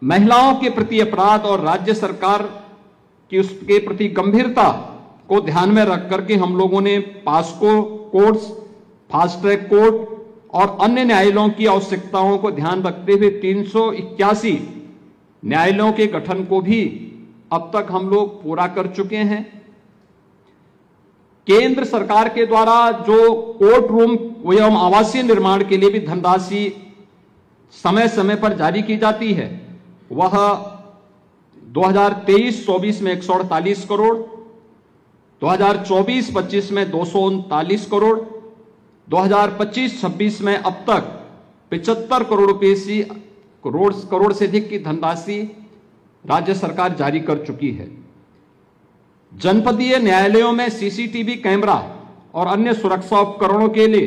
महिलाओं के प्रति अपराध और राज्य सरकार की उसके प्रति गंभीरता को ध्यान में रख करके हम लोगों ने POCSO courts, fast track court और अन्य न्यायालयों की आवश्यकताओं को ध्यान रखते हुए 381 न्यायालयों के गठन को भी अब तक हम लोग पूरा कर चुके हैं। केंद्र सरकार के द्वारा जो कोर्ट रूम एवं आवासीय निर्माण के लिए भी धनराशि समय समय पर जारी की जाती है, वह 2023-24 में 148 करोड़, 2024-25 में 239 करोड़, 2025-26 में अब तक 75 करोड़ से अधिक की धनराशि राज्य सरकार जारी कर चुकी है। जनपदीय न्यायालयों में सीसीटीवी कैमरा और अन्य सुरक्षा उपकरणों के लिए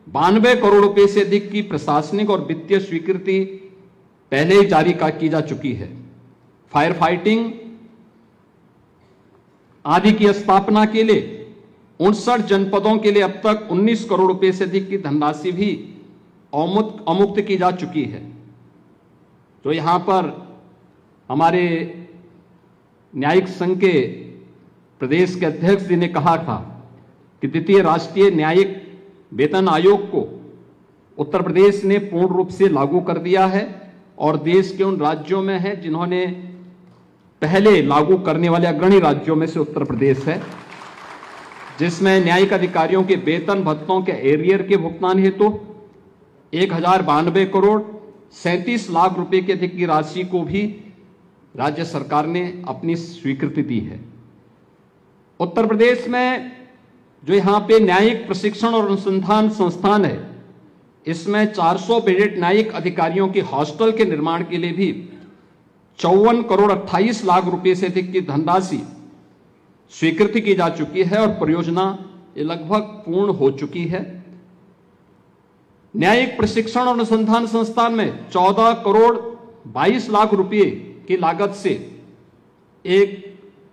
92 करोड़ रुपए से अधिक की प्रशासनिक और वित्तीय स्वीकृति पहले ही जारी की जा चुकी है। फायर फाइटिंग आदि की स्थापना के लिए 59 जनपदों के लिए अब तक 19 करोड़ रुपए से अधिक की धनराशि भी अमुक्त की जा चुकी है। तो यहां पर हमारे न्यायिक संघ के प्रदेश के अध्यक्ष जी ने कहा था कि द्वितीय राष्ट्रीय न्यायिक वेतन आयोग को उत्तर प्रदेश ने पूर्ण रूप से लागू कर दिया है और देश के उन राज्यों में है जिन्होंने पहले लागू करने वाले अग्रणी राज्यों में से उत्तर प्रदेश है, जिसमें न्यायिक अधिकारियों के वेतन भत्तों के एरियर के भुगतान हेतु 1092 करोड़ 37 लाख रुपए के अधिक की राशि को भी राज्य सरकार ने अपनी स्वीकृति दी है। उत्तर प्रदेश में जो यहाँ पे न्यायिक प्रशिक्षण और अनुसंधान संस्थान है, इसमें 400 बेडेड न्यायिक अधिकारियों की हॉस्टल के निर्माण के लिए भी 54 करोड़ 28 लाख रुपए से अधिक की धनराशि स्वीकृति की जा चुकी है और परियोजना लगभग पूर्ण हो चुकी है। न्यायिक प्रशिक्षण और अनुसंधान संस्थान में 14 करोड़ 22 लाख रुपए की लागत से एक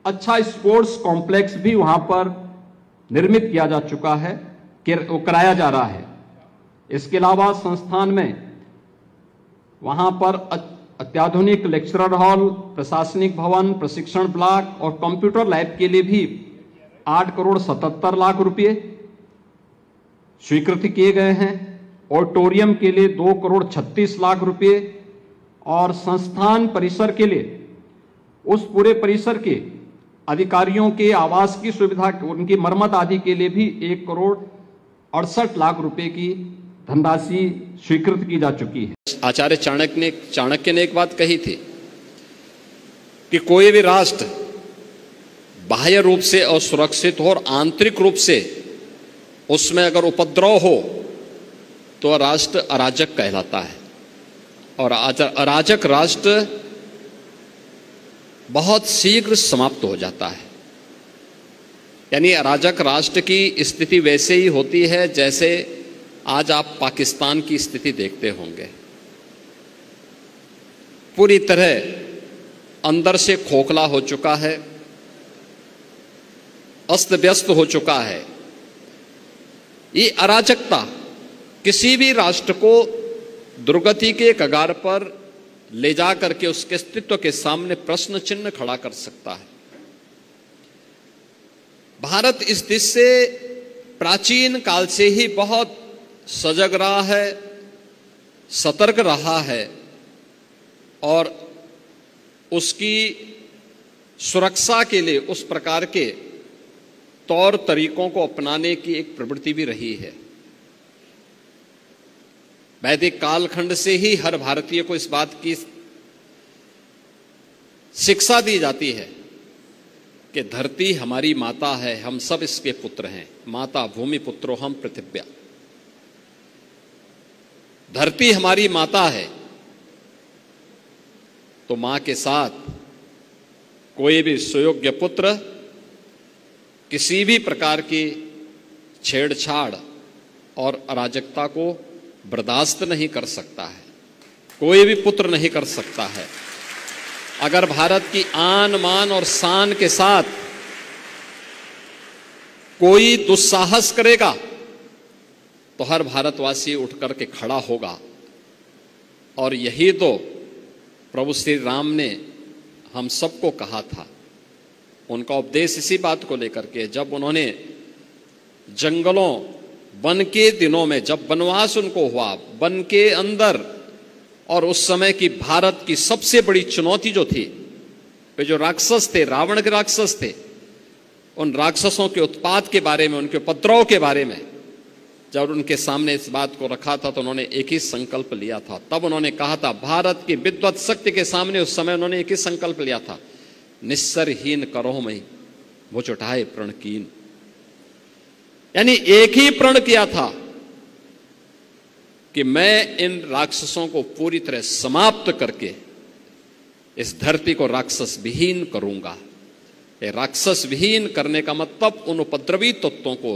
अच्छा स्पोर्ट्स कॉम्प्लेक्स भी वहां पर निर्मित किया जा चुका है, कराया जा रहा है। इसके अलावा संस्थान में वहां पर अत्याधुनिक लेक्चरर हॉल, प्रशासनिक भवन, प्रशिक्षण ब्लॉक और कंप्यूटर लैब के लिए भी 8 करोड़ 77 लाख रुपए स्वीकृति किए गए हैं। ऑडिटोरियम के लिए 2 करोड़ 36 लाख रुपए और संस्थान परिसर के लिए उस पूरे परिसर के अधिकारियों के आवास की सुविधा, उनकी मरम्मत आदि के लिए भी 1 करोड़ 68 लाख रुपए की धनराशि स्वीकृत की जा चुकी है। आचार्य चाणक्य ने एक बात कही थी कि कोई भी राष्ट्र बाह्य रूप से असुरक्षित हो और आंतरिक रूप से उसमें अगर उपद्रव हो तो राष्ट्र अराजक कहलाता है, और अराजक राष्ट्र बहुत शीघ्र समाप्त हो जाता है। यानी अराजक राष्ट्र की स्थिति वैसे ही होती है जैसे आज आप पाकिस्तान की स्थिति देखते होंगे। पूरी तरह अंदर से खोखला हो चुका है, अस्त व्यस्त हो चुका है। ये अराजकता किसी भी राष्ट्र को दुर्गति के कगार पर ले जा करके उसके अस्तित्व के सामने प्रश्न चिन्ह खड़ा कर सकता है। भारत इस दिश से प्राचीन काल से ही बहुत सजग रहा है, सतर्क रहा है और उसकी सुरक्षा के लिए उस प्रकार के तौर तरीकों को अपनाने की एक प्रवृत्ति भी रही है। वैदिक कालखंड से ही हर भारतीय को इस बात की शिक्षा दी जाती है कि धरती हमारी माता है, हम सब इसके पुत्र हैं। माता भूमि पुत्रो हम पृथिव्या। धरती हमारी माता है तो मां के साथ कोई भी सुयोग्य पुत्र किसी भी प्रकार की छेड़छाड़ और अराजकता को बर्दाश्त नहीं कर सकता है। कोई भी पुत्र नहीं कर सकता है। अगर भारत की आन मान और शान के साथ कोई दुस्साहस करेगा तो हर भारतवासी उठ करके खड़ा होगा। और यही तो प्रभु श्री राम ने हम सबको कहा था, उनका उपदेश इसी बात को लेकर के, जब उन्होंने जंगलों वन के दिनों में, जब वनवास उनको हुआ वन के अंदर, और उस समय की भारत की सबसे बड़ी चुनौती जो थी, वे जो राक्षस थे, रावण के राक्षस थे, उन राक्षसों के उत्पात के बारे में, उनके उपद्रव के बारे में जब उनके सामने इस बात को रखा था, तो उन्होंने एक ही संकल्प लिया था। तब उन्होंने कहा था, भारत की विद्वत शक्ति के सामने उस समय उन्होंने एक ही संकल्प लिया था, निस्सरहीन करो मई वो चुटाए प्रण कीन। यानी एक ही प्रण किया था कि मैं इन राक्षसों को पूरी तरह समाप्त करके इस धरती को राक्षस विहीन करूंगा। राक्षस विहीन करने का मतलब उन उपद्रवी तत्वों को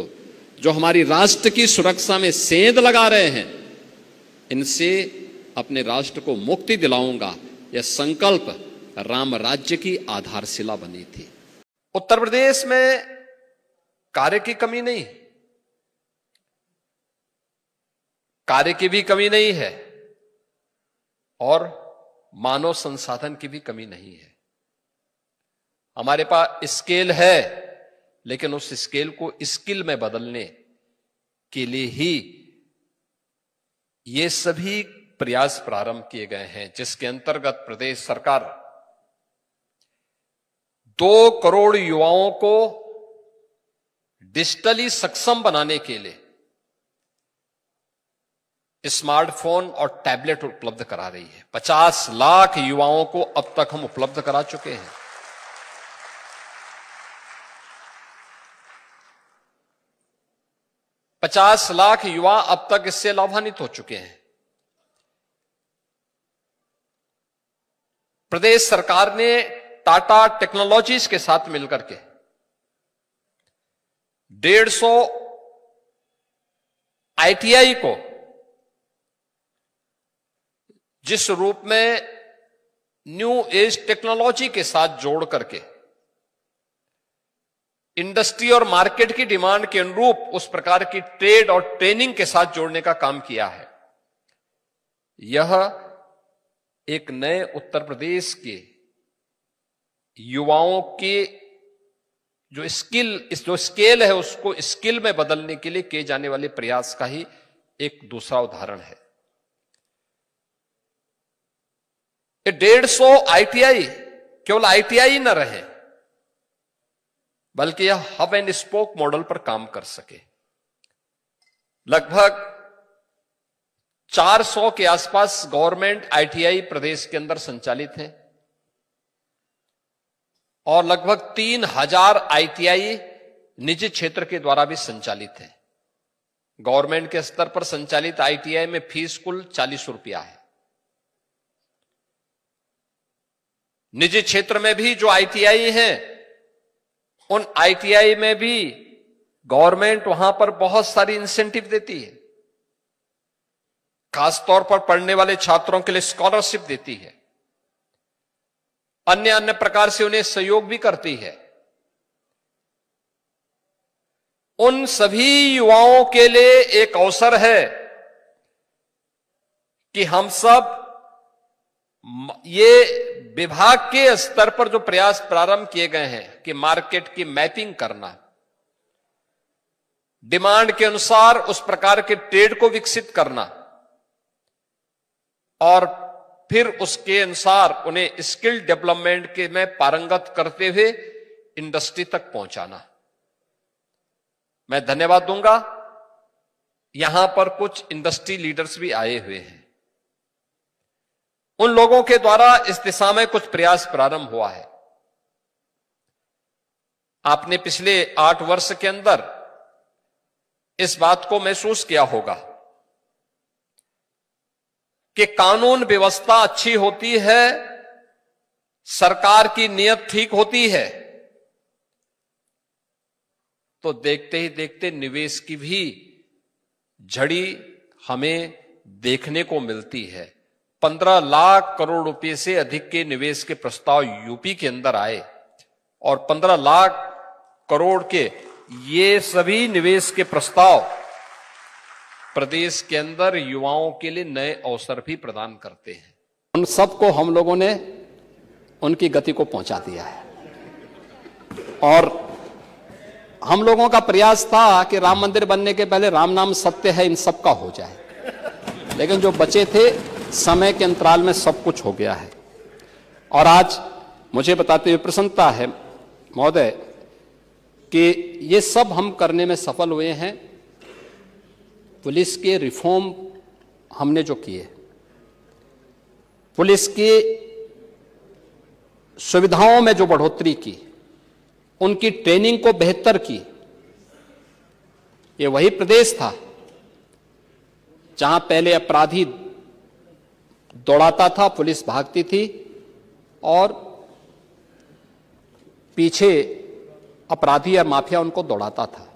जो हमारी राष्ट्र की सुरक्षा में सेंध लगा रहे हैं, इनसे अपने राष्ट्र को मुक्ति दिलाऊंगा। यह संकल्प राम राज्य की आधारशिला बनी थी। उत्तर प्रदेश में कार्य की कमी नहीं, कार्य की भी कमी नहीं है और मानव संसाधन की भी कमी नहीं है। हमारे पास स्केल है, लेकिन उस स्केल को स्किल में बदलने के लिए ही ये सभी प्रयास प्रारंभ किए गए हैं, जिसके अंतर्गत प्रदेश सरकार 2 करोड़ युवाओं को डिजिटली सक्षम बनाने के लिए स्मार्टफोन और टैबलेट उपलब्ध करा रही है। 50 लाख युवाओं को अब तक हम उपलब्ध करा चुके हैं। पचास लाख युवा अब तक इससे लाभान्वित हो चुके हैं। प्रदेश सरकार ने टाटा टेक्नोलॉजीज के साथ मिलकर के 150 आईटीआई को जिस रूप में न्यू एज टेक्नोलॉजी के साथ जोड़ करके इंडस्ट्री और मार्केट की डिमांड के अनुरूप उस प्रकार की ट्रेड और ट्रेनिंग के साथ जोड़ने का काम किया है। यह एक नए उत्तर प्रदेश के युवाओं के जो स्केल है उसको स्किल में बदलने के लिए किए जाने वाले प्रयास का ही एक दूसरा उदाहरण है। 150 आईटीआई केवल आईटीआई न रहे, बल्कि यह हब एंड स्पोक मॉडल पर काम कर सके। लगभग 400 के आसपास गवर्नमेंट आईटीआई प्रदेश के अंदर संचालित हैं और लगभग 3000 आईटीआई निजी क्षेत्र के द्वारा भी संचालित हैं। गवर्नमेंट के स्तर पर संचालित आईटीआई में फीस कुल 40 रुपया है। निजी क्षेत्र में भी जो आईटीआई हैं, उन आईटीआई में भी गवर्नमेंट वहां पर बहुत सारी इंसेंटिव देती है। खासतौर पर पढ़ने वाले छात्रों के लिए स्कॉलरशिप देती है, अन्य प्रकार से उन्हें सहयोग भी करती है। उन सभी युवाओं के लिए एक अवसर है कि हम सब ये विभाग के स्तर पर जो प्रयास प्रारंभ किए गए हैं कि मार्केट की मैपिंग करना, डिमांड के अनुसार उस प्रकार के ट्रेड को विकसित करना और फिर उसके अनुसार उन्हें स्किल डेवलपमेंट के में पारंगत करते हुए इंडस्ट्री तक पहुंचाना। मैं धन्यवाद दूंगा, यहां पर कुछ इंडस्ट्री लीडर्स भी आए हुए हैं। उन लोगों के द्वारा इस दिशा में कुछ प्रयास प्रारंभ हुआ है। आपने पिछले 8 वर्ष के अंदर इस बात को महसूस किया होगा कि कानून व्यवस्था अच्छी होती है, सरकार की नीयत ठीक होती है, तो देखते ही देखते निवेश की भी झड़ी हमें देखने को मिलती है। 15 लाख करोड़ रुपए से अधिक के निवेश के प्रस्ताव यूपी के अंदर आए और 15 लाख करोड़ के ये सभी निवेश के प्रस्ताव प्रदेश के अंदर युवाओं के लिए नए अवसर भी प्रदान करते हैं। उन सबको हम लोगों ने उनकी गति को पहुंचा दिया है। और हम लोगों का प्रयास था कि राम मंदिर बनने के पहले राम नाम सत्य है इन सब का हो जाए, लेकिन जो बचे थे समय के अंतराल में सब कुछ हो गया है। और आज मुझे बताते हुए प्रसन्नता है महोदय कि ये सब हम करने में सफल हुए हैं। पुलिस के रिफॉर्म हमने जो किए, पुलिस की सुविधाओं में जो बढ़ोतरी की, उनकी ट्रेनिंग को बेहतर की, ये वही प्रदेश था जहां पहले अपराधी दौड़ाता था, पुलिस भागती थी और पीछे अपराधी और माफिया उनको दौड़ाता था।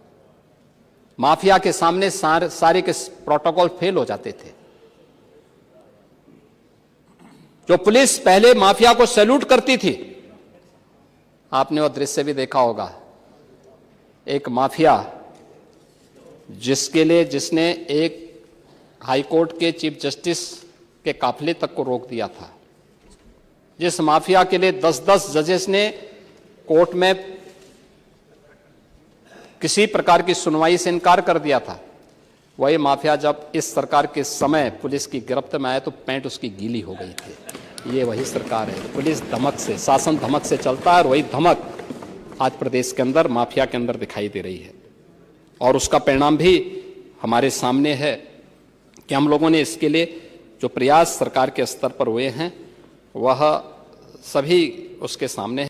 माफिया के सामने सारे के प्रोटोकॉल फेल हो जाते थे। जो पुलिस पहले माफिया को सैल्यूट करती थी, आपने वो दृश्य भी देखा होगा, एक माफिया जिसने एक हाईकोर्ट के चीफ जस्टिस के काफिले तक को रोक दिया था, जिस माफिया के लिए 10-10 जजेस ने कोर्ट में किसी प्रकार की सुनवाई से इनकार कर दिया था, वही माफिया जब इस सरकार के समय पुलिस की गिरफ्त में आया तो पैंट उसकी गीली हो गई थी। ये वही सरकार है। पुलिस धमक से, शासन धमक से चलता है और वही धमक आज प्रदेश के अंदर माफिया के अंदर दिखाई दे रही है। और उसका परिणाम भी हमारे सामने है कि हम लोगों ने इसके लिए जो प्रयास सरकार के स्तर पर हुए हैं वह सभी उसके सामने है।